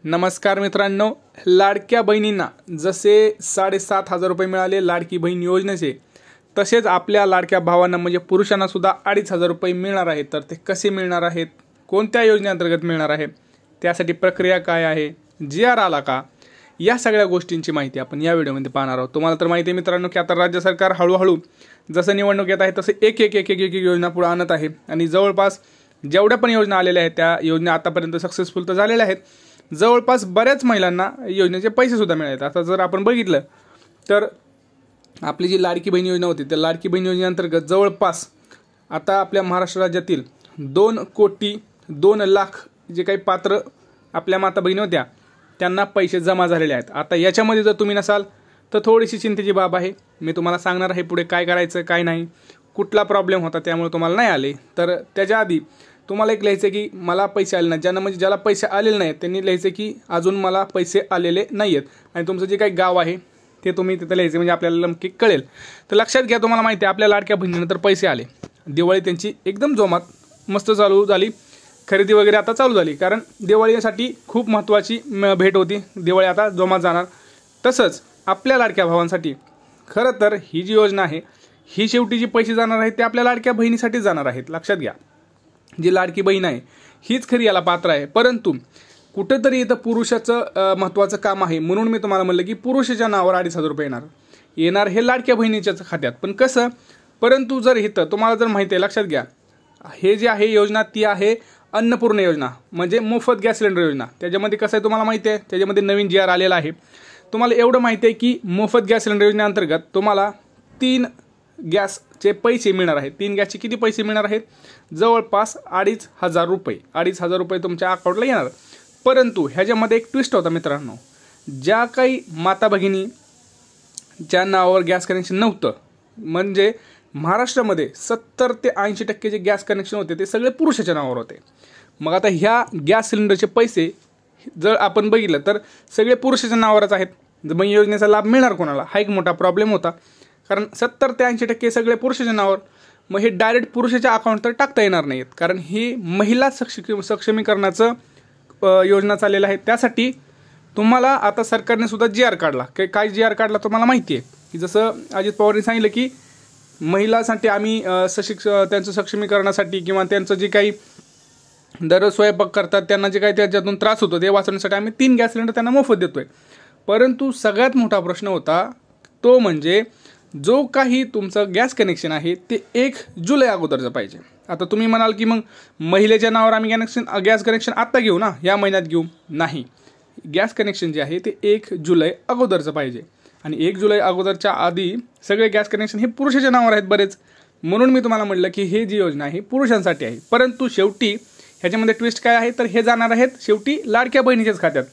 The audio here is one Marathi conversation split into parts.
नमस्कार मित्रांनो, लाडक्या बहिणींना जसे 7,500 रुपये मिळाले लाडकी बहीण योजनेचे, तसेच आपल्या लाडक्या भावांना म्हणजे पुरुषांना सुद्धा 2,500 रुपये मिळणार आहेत। तर ते कसे मिळणार आहेत, कोणत्या योजनेअंतर्गत मिळणार आहे, त्यासाठी प्रक्रिया काय आहे, GR आला का, या सगळ्या गोष्टींची माहिती आपण या व्हिडिओमध्ये पाहणार आहोत। तुम्हाला तर माहिती आहे मित्रांनो की आता राज्य सरकार हळूहळू जसं निवडणूक येत आहे तसे एक योजना पुढे आणत आहे आणि जवळपास जेवढ्या पण योजना आलेल्या आहेत त्या योजना आतापर्यंत सक्सेसफुल तर झालेल्या आहेत। जवळपास बऱ्याच महिलांना योजनेचे पैसे सुद्धा मिळाले। आता जर आपण बघितलं तर आपली जी लाडकी बहीण योजना होती त्या लाडकी बहीण योजनेअंतर्गत जवळपास आता आपल्या महाराष्ट्र राज्यातील 2,02,00,000 जे काही पात्र आपल्या माता बहिणी होत्या त्यांना पैसे जमा झालेले आहेत। आता याच्यामध्ये जर तुम्ही नसाल तर थोडीशी चिंतेची बाब आहे। मी तुम्हाला सांगणार आहे पुढे काय करायचं काय नाही, कुठला प्रॉब्लेम होता त्यामुळे तुम्हाला नाही आले। तर त्याच्या आधी तुम्हाला एक लिहायचं की मला पैसे आले नाही, ज्याला पैसे आलेले नाहीत त्यांनी लिहायचं की अजून मला पैसे आलेले नाहीत आणि तुमचं जे काही गाव आहे ते तुम्ही तिथे लिहायचं म्हणजे आपल्याला नक्की कळेल। तर लक्षात घ्या, तुम्हाला माहिती आहे आपल्या लाडक्या बहिणींना तर पैसे आले, दिवाळी त्यांची एकदम जोमात मस्त चालू झाली, खरेदी वगैरे आता चालू झाली, कारण दिवाळीसाठी खूप महत्त्वाची भेट होती, दिवाळी आता जोमात जाणार। तसंच आपल्या लाडक्या भावांसाठी खरं तर ही जी योजना आहे ही शेवटी जी पैसे जाणार आहेत ते आपल्या लाडक्या बहिणीसाठी जाणार आहेत। लक्षात घ्या, जी लाडकी बहीण आहे हीच खरी याला पात्र आहे, परंतु कुठेतरी इथं पुरुषाचं महत्त्वाचं काम आहे म्हणून मी तुम्हाला म्हणलं की पुरुषाच्या नावावर 2,500 रुपये येणार हे लाडक्या बहिणीच्याच खात्यात। पण कसं, परंतु जर इथं तुम्हाला जर माहिती आहे, लक्षात घ्या, हे जे आहे योजना ती आहे अन्नपूर्णा योजना म्हणजे मोफत गॅस सिलेंडर योजना। त्याच्यामध्ये कसं आहे तुम्हाला माहिती आहे, त्याच्यामध्ये नवीन GR आलेला आहे। तुम्हाला एवढं माहिती आहे की मोफत गॅस सिलेंडर योजनेअंतर्गत तुम्हाला 3 गॅसचे पैसे मिळणार आहेत। 3 गॅसचे किती पैसे मिळणार आहेत, जवळपास 2,500 रुपये 2,500 रुपये तुमच्या अकाउंटला येणार। परंतु ह्याच्यामध्ये एक ट्विस्ट होता मित्रांनो, ज्या काही माता भगिनी ज्या नावावर गॅस कनेक्शन नव्हतं, म्हणजे महाराष्ट्रामध्ये 70 ते 80% जे गॅस कनेक्शन होते ते सगळे पुरुषाच्या नावावर होते। मग आता ह्या गॅस सिलेंडरचे पैसे जर आपण बघितलं तर सगळे पुरुषाच्या नावावरच आहेत, मग योजनेचा लाभ मिळणार कोणाला, हा एक मोठा प्रॉब्लेम होता, कारण 70 ते 80% सगळे पुरुषाच्या नावावर। मग हे डायरेक्ट पुरुषाच्या अकाउंट तर टाकता येणार नाहीत, कारण ही महिला सक्षमीकरणाचं योजना चाललेलं आहे। त्यासाठी तुम्हाला आता सरकारने सुद्धा GR काढला, काय GR काढला तुम्हाला माहिती आहे की जसं अजित पवारांनी सांगितलं की महिलांसाठी आम्ही त्यांचं सक्षमीकरणासाठी किंवा त्यांचं जे काही दररोज स्वयंपाक करतात त्यांना जे काही त्याच्यातून त्रास होतो ते वाचवण्यासाठी आम्ही 3 गॅस सिलेंडर त्यांना मोफत देतोय। परंतु सगळ्यात मोठा प्रश्न होता तो म्हणजे जो काही तुमचं गॅस कनेक्शन आहे ते 1 जुलै अगोदरचं पाहिजे। आता तुम्ही म्हणाल की मग महिलेच्या नावावर आम्ही गॅस कनेक्शन आत्ता घेऊ ना, या महिन्यात घेऊ, नाही, गॅस कनेक्शन जे आहे ते 1 जुलै अगोदरचं पाहिजे आणि 1 जुलै अगोदरच्या आधी सगळे गॅस कनेक्शन हे पुरुषाच्या नावावर आहेत बरेच, म्हणून मी तुम्हाला म्हटलं की हे जी योजना आहे पुरुषांसाठी आहे। परंतु शेवटी ह्याच्यामध्ये ट्विस्ट काय आहे तर हे जाणार आहेत शेवटी लाडक्या बहिणीच्याच खात्यात।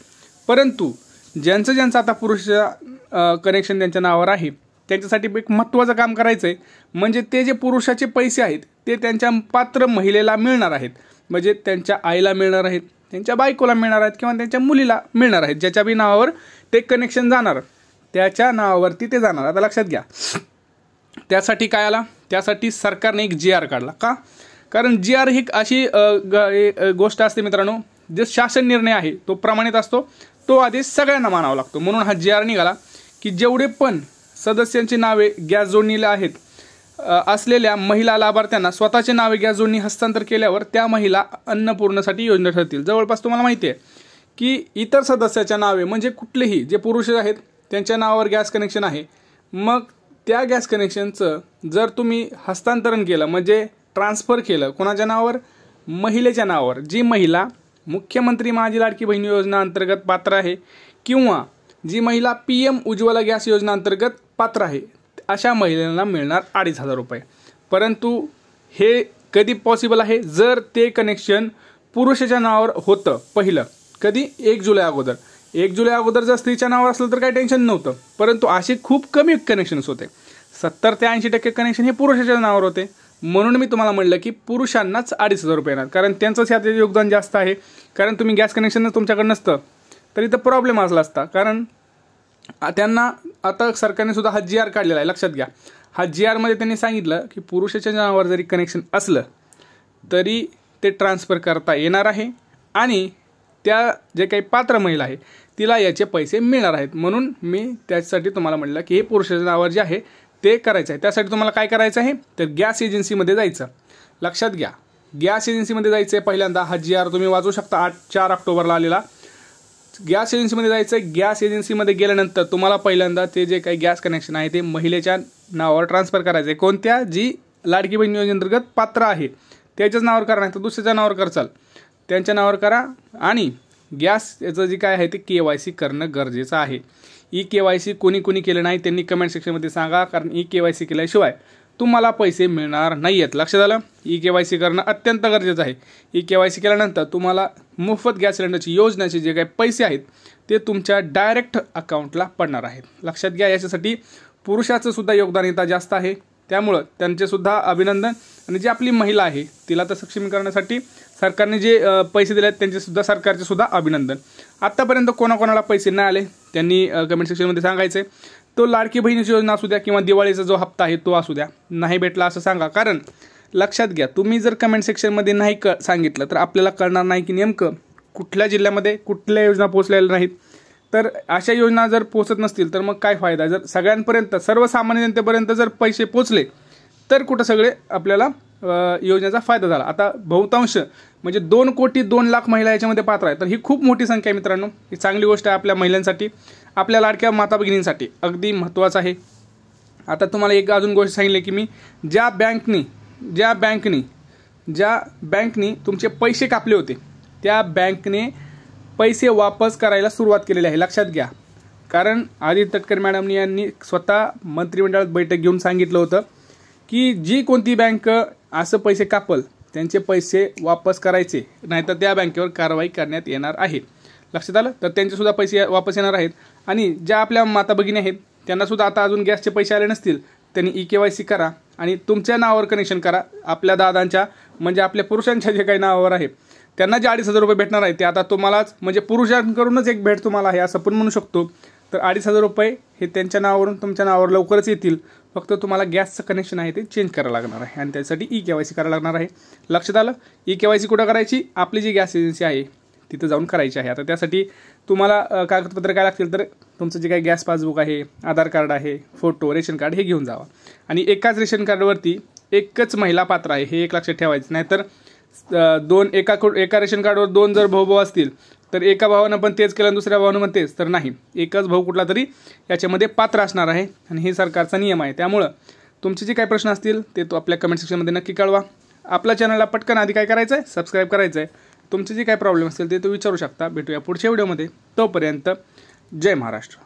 परंतु ज्यांचं आता पुरुषाचं कनेक्शन त्यांच्या नावावर आहे त्यांच्यासाठी एक महत्त्वाचं काम करायचं आहे, म्हणजे ते जे पुरुषाचे पैसे आहेत ते त्यांच्या पात्र महिलेला मिळणार आहेत, म्हणजे त्यांच्या आईला मिळणार आहेत, त्यांच्या बायकोला मिळणार आहेत किंवा त्यांच्या मुलीला मिळणार आहेत, ज्याच्या बी नावावर ते कनेक्शन जाणार त्याच्या नावावरती ते जाणार। आता लक्षात घ्या, त्यासाठी काय आला, त्यासाठी सरकारने एक GR काढला का, कारण GR ही अशी गोष्ट असते मित्रांनो, जे शासन निर्णय आहे तो प्रमाणित असतो, तो आधी सगळ्यांना मानावा लागतो। म्हणून हा GR निघाला की जेवढे पण सदस्यांची नावे गॅस जोडणीला आहेत असलेल्या महिला लाभार्थ्यांना स्वतःचे नावे गॅस जोडणी हस्तांतर केल्यावर त्या महिला अन्नपूर्णासाठी योजना ठरतील। जवळपास तुम्हाला माहिती आहे की इतर सदस्याच्या नावे म्हणजे कुठलेही जे पुरुष आहेत त्यांच्या नावावर गॅस कनेक्शन आहे, मग त्या गॅस कनेक्शनचं जर तुम्ही हस्तांतरण केलं म्हणजे ट्रान्सफर केलं कोणाच्या नावावर, महिलेच्या नावावर, जी महिला मुख्यमंत्री माझी लाडकी बहीण योजना अंतर्गत पात्र आहे किंवा जी महिला PM उज्ज्वला गॅस योजना अंतर्गत पात्र आहे, अशा महिलांना मिळणार 2,500 रुपये। परंतु हे कधी पॉसिबल आहे, जर ते कनेक्शन पुरुषाच्या नावावर होतं पहिलं, कधी 1 जुलै अगोदर। 1 जुलै अगोदर जर स्त्रीच्या नावावर असलं तर काही टेन्शन नव्हतं, परंतु असे खूप कमी कनेक्शन्स होते, 70 ते 80% कनेक्शन हे पुरुषाच्या नावावर होते। म्हणून मी तुम्हाला म्हटलं की पुरुषांनाच 2,500 रुपये येणार, कारण त्यांचंच यात योगदान जास्त आहे। कारण तुम्ही गॅस कनेक्शनच तुमच्याकडे नसतं तर इथं प्रॉब्लेम असला असता, कारण त्यांना आता सरकारने सुद्धा हा GR काढलेला आहे। लक्षात घ्या, हा GR मध्ये त्यांनी सांगितलं की पुरुषाच्या नावावर जरी कनेक्शन असलं तरी ते ट्रान्सफर करता येणार आहे आणि त्या जे काही पात्र महिला आहे तिला याचे पैसे मिळणार आहेत. म्हणून मी त्यासाठी तुम्हाला म्हटलं की हे पुरुषाच्या नावावर जे आहे ते करायचं आहे. त्यासाठी तुम्हाला काय करायचं आहे तर गॅस एजन्सीमध्ये जायचं. लक्षात घ्या, गॅस एजन्सीमध्ये जायचं आहे. पहिल्यांदा हा GR तुम्ही वाचू शकता, 4 ऑक्टोबरला आलेला. गॅस एजन्सीमध्ये जायचं आहे. गॅस एजन्सीमध्ये गेल्यानंतर तुम्हाला पहिल्यांदा ते जे काही गॅस कनेक्शन आहे ते महिलेच्या नावावर ट्रान्सफर करायचं आहे. कोणत्या, जी लाडकी बहीण योजनेअंतर्गत पात्र आहे त्याच्याच नावावर करा, नाही तर दुसऱ्याच्या नावावर करचाल त्यांच्या नावावर करा. आणि गॅस याचं जे काय आहे ते KYC करणं गरजेचं आहे. KYC कोणी केलं नाही त्यांनी कमेंट सेक्शनमध्ये सांगा, कारण KYC केल्याशिवाय तुम्हाला पैसे मिळणार नाही आहेत. लक्षात आलं, KYC करणं अत्यंत गरजेचं आहे. KYC केल्यानंतर तुम्हाला मोफत गॅस सिलेंडरची योजनेचे जे काही पैसे आहेत ते तुमच्या डायरेक्ट अकाउंटला पडणार आहेत. लक्षात घ्या, याच्यासाठी पुरुषाचं सुद्धा योगदान येतं जास्त आहे, त्यामुळं त्यांचेसुद्धा अभिनंदन. आणि जी आपली महिला आहे तिला तर सक्षम करण्यासाठी सरकारने जे पैसे दिले आहेत त्यांचेसुद्धा सरकारचे सुद्धा अभिनंदन. आत्तापर्यंत कोणाकोणाला पैसे नाही आले त्यांनी कमेंट सेक्शनमध्ये सांगायचं आहे. तो लाडकी बहिणीची योजना असू द्या किंवा दिवाळीचा जो हप्ता आहे तो असू द्या, नाही भेटला असं सांगा. कारण लक्षात घ्या, तुम्ही जर कमेंट सेक्शनमध्ये नाही सांगितलं तर आपल्याला कळणार नाही की नेमकं कुठल्या जिल्ह्यामध्ये कुठल्या योजना पोहोचलेल्या नाहीत. तर अशा योजना जर पोहोचत नसतील तर मग काय फायदा. जर सगळ्यांपर्यंत, सर्वसामान्य जनतेपर्यंत जर पैसे पोचले तर कुठं सगळे आपल्याला योजनेचा फायदा झाला. आता बहुतांश म्हणजे 2,02,00,000 महिला याच्यामध्ये पात्र आहेत. तर ही खूप मोठी संख्या आहे मित्रांनो. ही चांगली गोष्ट आहे आपल्या महिलांसाठी, आपल्या लाडक्या माता भगिनींसाठी अगदी महत्त्वाचं आहे. आता तुम्हाला एक अजून गोष्ट सांगितली की मी ज्या बँकनी तुमचे पैसे कापले होते त्या बँकने पैसे वापस करायला सुरुवात केलेली आहे. लक्षात घ्या, कारण आदित्य तटकरे मॅडमनी यांनी स्वतः मंत्रिमंडळात बैठक घेऊन सांगितलं होतं की जी कोणती बँक असं पैसे कापल त्यांचे पैसे वापस करायचे, नाहीतर त्या बँकेवर कारवाई करण्यात येणार आहे. लक्षात आलं, तर त्यांचेसुद्धा पैसे वापस येणार आहेत. आणि ज्या आपल्या माता भगिनी आहेत त्यांनासुद्धा आता अजून गॅसचे पैसे आले नसतील त्यांनी KYC करा आणि तुमच्या नावावर कनेक्शन करा. आपल्या दादांच्या म्हणजे आपल्या पुरुषांच्या जे काही नावावर आहे त्यांना जे 2,500 रुपये भेटणार आहे ते आता तुम्हालाच, म्हणजे पुरुषांकडूनच एक भेट तुम्हाला आहे असं पण म्हणू शकतो. तर 2,500 रुपये हे त्यांच्या नावावरून तुमच्या नावावर लवकरच येतील. फक्त तुम्हाला गॅसचं कनेक्शन आहे ते चेंज करायला लागणार आहे आणि त्यासाठी KYC करायला लागणार आहे. लक्षात आलं, KYC कुठं करायची, आपली जी गॅस एजन्सी आहे तिथं जाऊन करायची आहे. आता त्यासाठी तुम्हाला कागदपत्र काय लागतील तर तुमचं जे काही गॅस पासबुक आहे, आधार कार्ड आहे, फोटो, रेशन कार्ड हे घेऊन जावा. आणि एकाच रेशन कार्डवरती एकच महिला पात्र आहे हे एक लक्षात ठेवायचं. नाहीतर एका रेशन कार्डवर 2 जर भाऊ असतील तर एका भावानं पण तेच केलं, दुसऱ्या भावानं पण तेच, तर नाही, एकच भाऊ कुठला तरी याच्यामध्ये पात्र असणार आहे आणि हे सरकारचा नियम आहे. त्यामुळं तुमचे जे काही प्रश्न असतील ते तो आपल्या कमेंट सेक्शनमध्ये नक्की कळवा. आपल्या चॅनलला पटकन आधी काय करायचं आहे, सबस्क्राईब करायचं आहे. तुमचे जे काही प्रॉब्लेम असतील ते विचारू शकता. भेटूया पुढच्या व्हिडिओमध्ये. तोपर्यंत जय महाराष्ट्र.